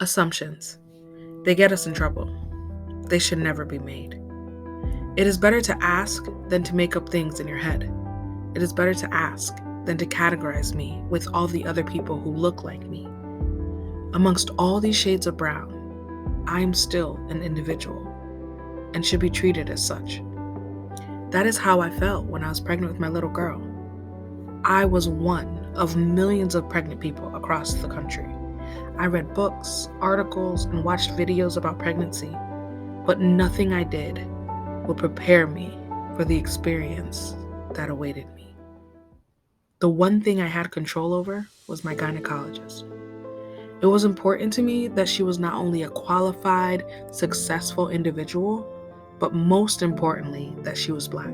Assumptions. They get us in trouble. They should never be made. It is better to ask than to make up things in your head. It is better to ask than to categorize me with all the other people who look like me. Amongst all these shades of brown, I am still an individual and should be treated as such. That is how I felt when I was pregnant with my little girl. I was one of millions of pregnant people across the country. I read books, articles, and watched videos about pregnancy, but nothing I did would prepare me for the experience that awaited me. The one thing I had control over was my gynecologist. It was important to me that she was not only a qualified, successful individual, but most importantly, that she was Black.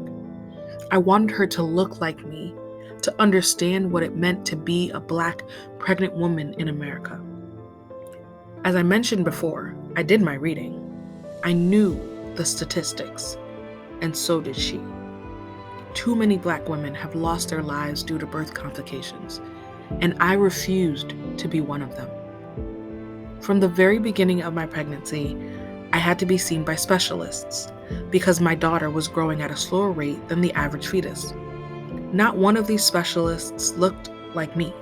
I wanted her to look like me, to understand what it meant to be a Black pregnant woman in America. As I mentioned before, I did my reading. I knew the statistics, and so did she. Too many Black women have lost their lives due to birth complications, and I refused to be one of them. From the very beginning of my pregnancy, I had to be seen by specialists because my daughter was growing at a slower rate than the average fetus. Not one of these specialists looked like me.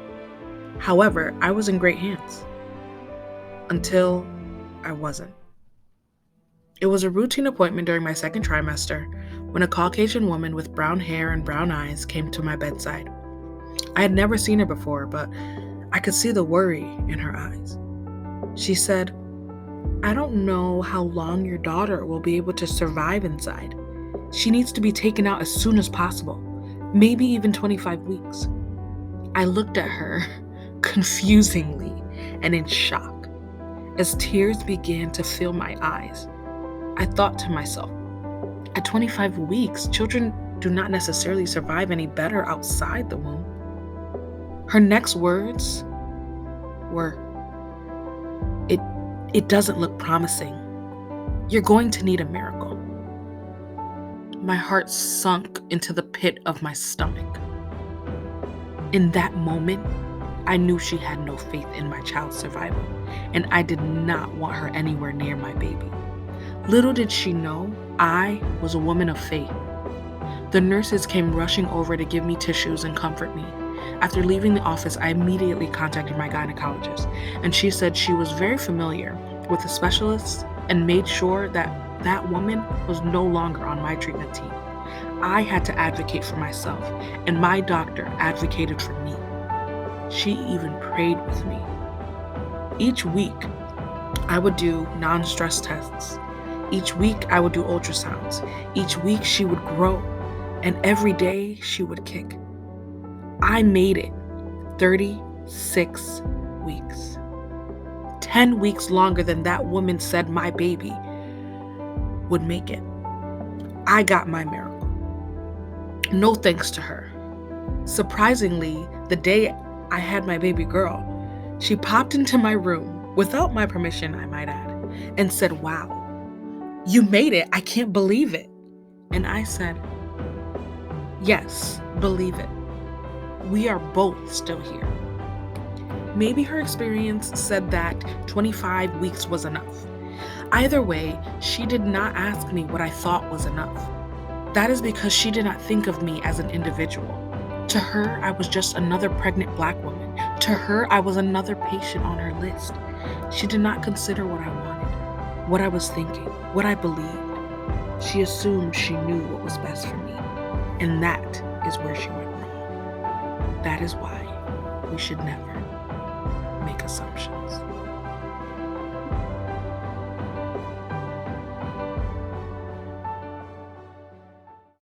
However, I was in great hands. Until I wasn't. It was a routine appointment during my second trimester when a Caucasian woman with brown hair and brown eyes came to my bedside. I had never seen her before, but I could see the worry in her eyes. She said, "I don't know how long your daughter will be able to survive inside. She needs to be taken out as soon as possible, maybe even 25 weeks. I looked at her confusingly and in shock. As tears began to fill my eyes, I thought to myself, at 25 weeks, children do not necessarily survive any better outside the womb. Her next words were, It doesn't look promising. You're going to need a miracle." My heart sunk into the pit of my stomach. In that moment, I knew she had no faith in my child's survival, and I did not want her anywhere near my baby. Little did she know, I was a woman of faith. The nurses came rushing over to give me tissues and comfort me. After leaving the office, I immediately contacted my gynecologist, and she said she was very familiar with the specialists and made sure that that woman was no longer on my treatment team. I had to advocate for myself, and my doctor advocated for me. She even prayed with me. Each week, I would do non-stress tests. Each week, I would do ultrasounds. Each week, she would grow, and every day, she would kick. I made it 36 weeks. 10 weeks longer than that woman said my baby would make it. I got my miracle. No thanks to her. Surprisingly, the day I had my baby girl, she popped into my room, without my permission, I might add, and said, "Wow, you made it. I can't believe it." And I said, "Yes, believe it. We are both still here." Maybe her experience said that 25 weeks was enough. Either way, she did not ask me what I thought was enough. That is because she did not think of me as an individual. To her, I was just another pregnant Black woman. To her, I was another patient on her list. She did not consider what I wanted, what I was thinking, what I believed. She assumed she knew what was best for me. And that is where she went wrong. That is why we should never make assumptions.